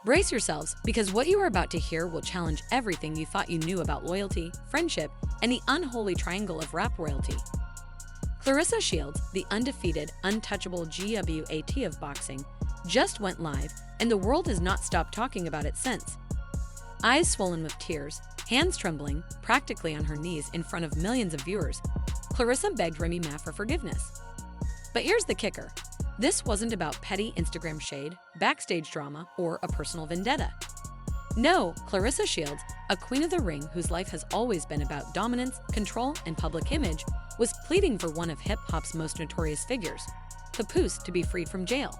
Brace yourselves, because what you are about to hear will challenge everything you thought you knew about loyalty, friendship, and the unholy triangle of rap royalty. Claressa Shields, the undefeated, untouchable GWAT of boxing, just went live, and the world has not stopped talking about it since. Eyes swollen with tears, hands trembling, practically on her knees in front of millions of viewers, Claressa begged Remy Ma for forgiveness. But here's the kicker. This wasn't about petty Instagram shade, backstage drama, or a personal vendetta. No, Claressa Shields, a queen of the ring whose life has always been about dominance, control, and public image, was pleading for one of hip-hop's most notorious figures, Papoose, to be freed from jail.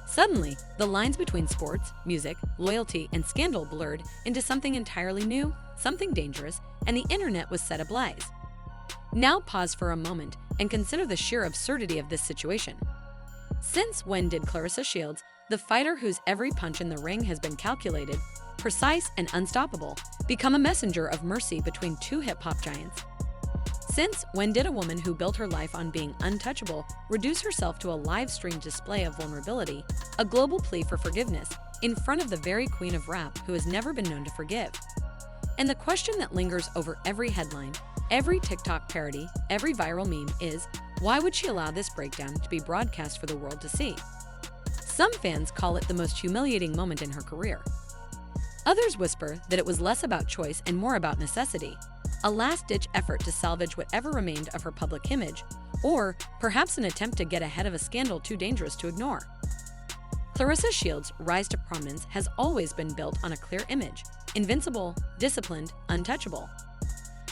Suddenly, the lines between sports, music, loyalty, and scandal blurred into something entirely new, something dangerous, and the internet was set ablaze. Now pause for a moment and consider the sheer absurdity of this situation. Since when did Claressa Shields, the fighter whose every punch in the ring has been calculated, precise, and unstoppable, become a messenger of mercy between two hip-hop giants? Since when did a woman who built her life on being untouchable reduce herself to a live-stream display of vulnerability, a global plea for forgiveness, in front of the very queen of rap who has never been known to forgive? And the question that lingers over every headline, every TikTok parody, every viral meme is, why would she allow this breakdown to be broadcast for the world to see? Some fans call it the most humiliating moment in her career. Others whisper that it was less about choice and more about necessity, a last-ditch effort to salvage whatever remained of her public image, or perhaps an attempt to get ahead of a scandal too dangerous to ignore. Claressa Shields' rise to prominence has always been built on a clear image: invincible, disciplined, untouchable.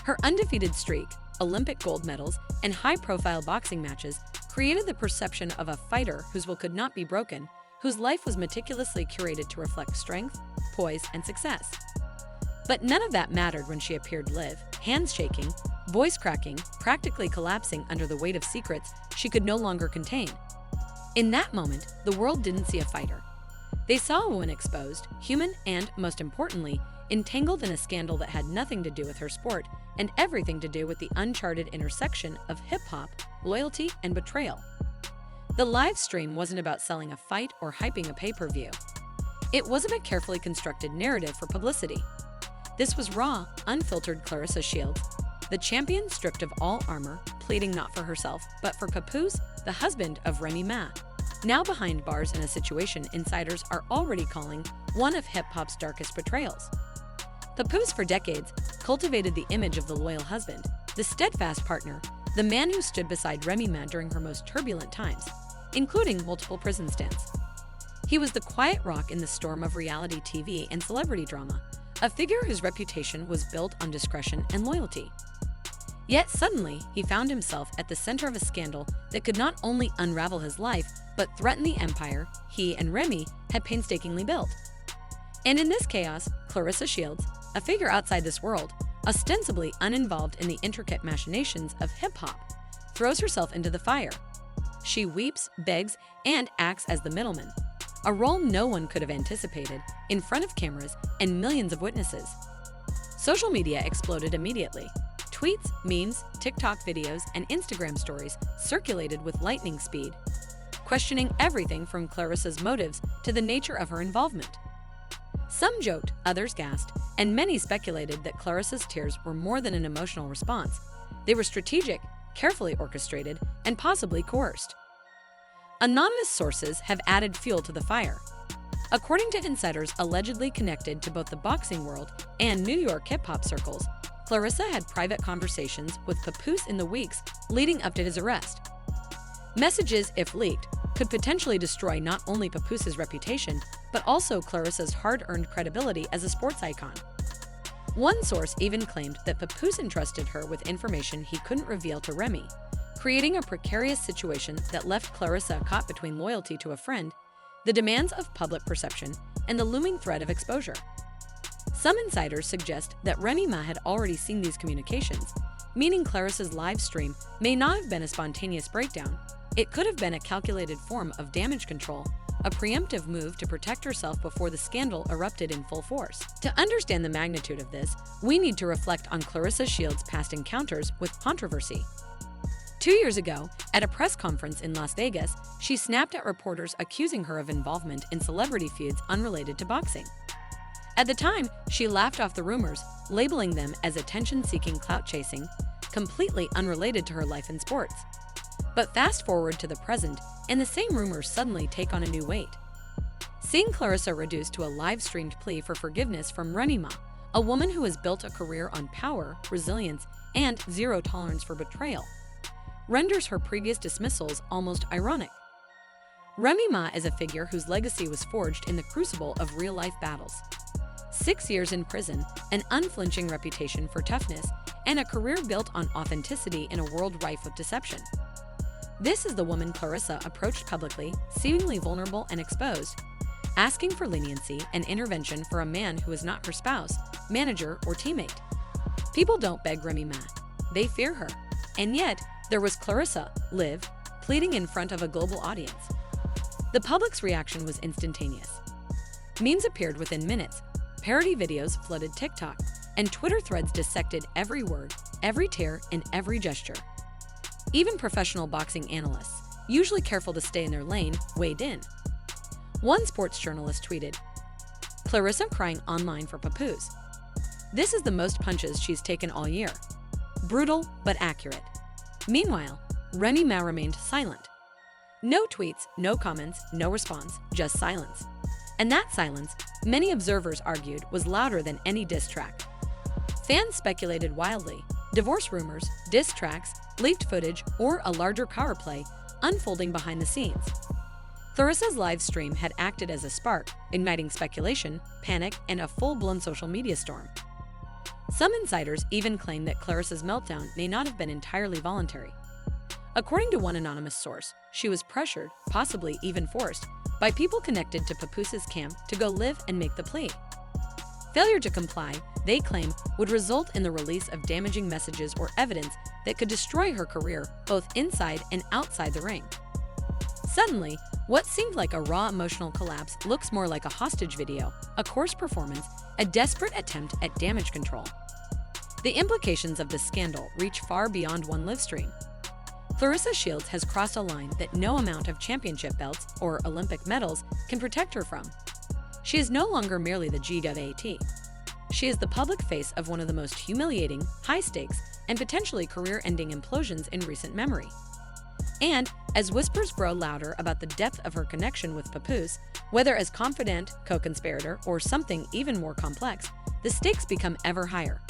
Her undefeated streak, Olympic gold medals, and high-profile boxing matches created the perception of a fighter whose will could not be broken, whose life was meticulously curated to reflect strength, poise, and success. But none of that mattered when she appeared live, hands shaking, voice cracking, practically collapsing under the weight of secrets she could no longer contain. In that moment, the world didn't see a fighter. They saw a woman exposed, human, and, most importantly, entangled in a scandal that had nothing to do with her sport and everything to do with the uncharted intersection of hip-hop, loyalty, and betrayal. The live stream wasn't about selling a fight or hyping a pay-per-view. It wasn't a carefully constructed narrative for publicity. This was raw, unfiltered Claressa Shields, the champion stripped of all armor, pleading not for herself, but for Papoose, the husband of Remy Ma, now behind bars in a situation insiders are already calling one of hip-hop's darkest betrayals. Papoose, for decades, cultivated the image of the loyal husband, the steadfast partner, the man who stood beside Remy Ma during her most turbulent times, including multiple prison stints. He was the quiet rock in the storm of reality TV and celebrity drama, a figure whose reputation was built on discretion and loyalty. Yet suddenly, he found himself at the center of a scandal that could not only unravel his life, but threaten the empire he and Remy had painstakingly built. And in this chaos, Claressa Shields, a figure outside this world, ostensibly uninvolved in the intricate machinations of hip-hop, throws herself into the fire. She weeps, begs, and acts as the middleman, a role no one could have anticipated, in front of cameras and millions of witnesses. Social media exploded immediately. Tweets, memes, TikTok videos, and Instagram stories circulated with lightning speed, questioning everything from Claressa's motives to the nature of her involvement. Some joked, others gasped, and many speculated that Claressa's tears were more than an emotional response. They were strategic, carefully orchestrated, and possibly coerced. Anonymous sources have added fuel to the fire. According to insiders allegedly connected to both the boxing world and New York hip-hop circles, Claressa had private conversations with Papoose in the weeks leading up to his arrest. Messages, if leaked, could potentially destroy not only Papoose's reputation, but also Claressa's hard-earned credibility as a sports icon. One source even claimed that Papoose entrusted her with information he couldn't reveal to Remy, creating a precarious situation that left Claressa caught between loyalty to a friend, the demands of public perception, and the looming threat of exposure. Some insiders suggest that Remy Ma had already seen these communications, meaning Claressa's live stream may not have been a spontaneous breakdown. It could have been a calculated form of damage control, a preemptive move to protect herself before the scandal erupted in full force. To understand the magnitude of this, we need to reflect on Claressa Shields' past encounters with controversy. 2 years ago, at a press conference in Las Vegas, she snapped at reporters accusing her of involvement in celebrity feuds unrelated to boxing. At the time, she laughed off the rumors, labeling them as attention-seeking clout chasing, completely unrelated to her life in sports. But fast forward to the present, and the same rumors suddenly take on a new weight. Seeing Claressa reduced to a live-streamed plea for forgiveness from Remy Ma, a woman who has built a career on power, resilience, and zero tolerance for betrayal, renders her previous dismissals almost ironic. Remy Ma is a figure whose legacy was forged in the crucible of real-life battles. 6 years in prison, an unflinching reputation for toughness, and a career built on authenticity in a world rife with deception. This is the woman Claressa approached publicly, seemingly vulnerable and exposed, asking for leniency and intervention for a man who is not her spouse, manager, or teammate. People don't beg Remy Ma, they fear her. And yet, there was Claressa, live, pleading in front of a global audience. The public's reaction was instantaneous. Memes appeared within minutes, parody videos flooded TikTok, and Twitter threads dissected every word, every tear, and every gesture. Even professional boxing analysts, usually careful to stay in their lane, weighed in. One sports journalist tweeted, "Claressa crying online for Papoose. This is the most punches she's taken all year. Brutal, but accurate." Meanwhile, Remy Ma remained silent. No tweets, no comments, no response, just silence. And that silence, many observers argued, was louder than any diss track. Fans speculated wildly: divorce rumors, diss tracks, leaked footage, or a larger power play unfolding behind the scenes. Claressa's live stream had acted as a spark, igniting speculation, panic, and a full-blown social media storm. Some insiders even claim that Claressa's meltdown may not have been entirely voluntary. According to one anonymous source, she was pressured, possibly even forced, by people connected to Papoose's camp to go live and make the plea. Failure to comply, they claim, would result in the release of damaging messages or evidence that could destroy her career both inside and outside the ring. Suddenly, what seemed like a raw emotional collapse looks more like a hostage video, a coarse performance, a desperate attempt at damage control. The implications of this scandal reach far beyond one live stream. Claressa Shields has crossed a line that no amount of championship belts or Olympic medals can protect her from. She is no longer merely the GWAT. She is the public face of one of the most humiliating, high-stakes, and potentially career-ending implosions in recent memory. And as whispers grow louder about the depth of her connection with Papoose, whether as confidant, co-conspirator, or something even more complex, the stakes become ever higher.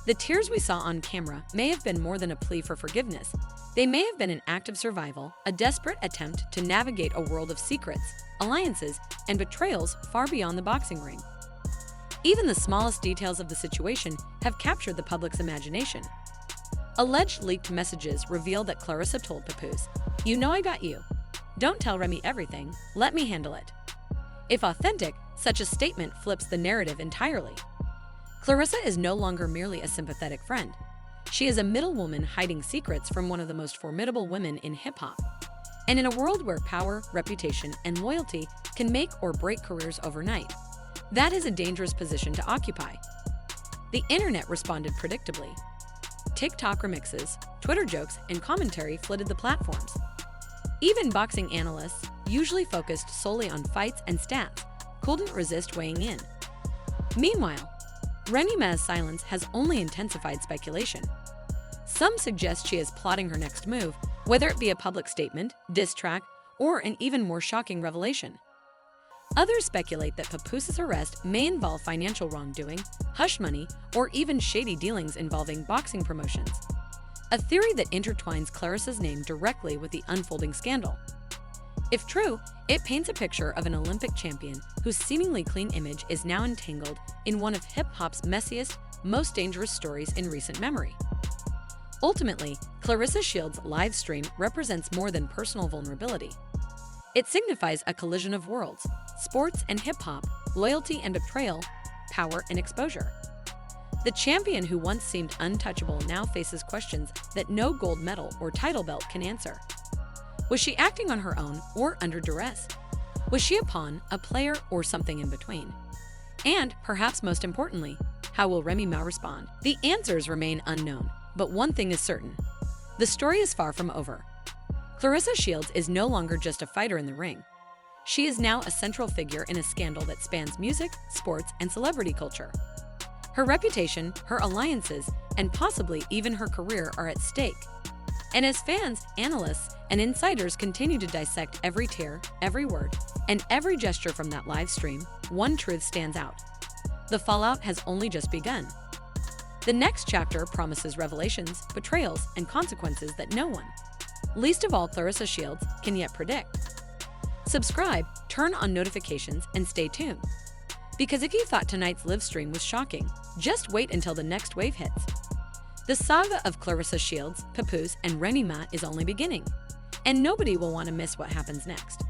The tears we saw on camera may have been more than a plea for forgiveness. They may have been an act of survival, a desperate attempt to navigate a world of secrets, alliances, and betrayals far beyond the boxing ring. Even the smallest details of the situation have captured the public's imagination. Alleged leaked messages reveal that Claressa told Papoose, "You know I got you. Don't tell Remy everything, let me handle it." If authentic, such a statement flips the narrative entirely. Claressa is no longer merely a sympathetic friend. She is a middlewoman hiding secrets from one of the most formidable women in hip-hop. And in a world where power, reputation, and loyalty can make or break careers overnight, that is a dangerous position to occupy. The internet responded predictably. TikTok remixes, Twitter jokes, and commentary flooded the platforms. Even boxing analysts, usually focused solely on fights and stats, couldn't resist weighing in. Meanwhile, Remy Ma's silence has only intensified speculation. Some suggest she is plotting her next move, whether it be a public statement, diss track, or an even more shocking revelation. Others speculate that Papoose's arrest may involve financial wrongdoing, hush money, or even shady dealings involving boxing promotions, a theory that intertwines Claressa's name directly with the unfolding scandal. If true, it paints a picture of an Olympic champion whose seemingly clean image is now entangled in one of hip-hop's messiest, most dangerous stories in recent memory. Ultimately, Claressa Shields' live stream represents more than personal vulnerability. It signifies a collision of worlds: sports and hip-hop, loyalty and betrayal, power and exposure. The champion who once seemed untouchable now faces questions that no gold medal or title belt can answer. Was she acting on her own or under duress? Was she a pawn, a player, or something in between? And, perhaps most importantly, how will Remy Ma respond? The answers remain unknown, but one thing is certain: the story is far from over. Claressa Shields is no longer just a fighter in the ring. She is now a central figure in a scandal that spans music, sports, and celebrity culture. Her reputation, her alliances, and possibly even her career are at stake. And as fans, analysts, and insiders continue to dissect every tear, every word, and every gesture from that live stream, one truth stands out. The fallout has only just begun. The next chapter promises revelations, betrayals, and consequences that no one, least of all Claressa Shields, can yet predict. Subscribe, turn on notifications, and stay tuned. Because if you thought tonight's live stream was shocking, just wait until the next wave hits. The saga of Claressa Shields, Papoose, and Remy Ma is only beginning, and nobody will want to miss what happens next.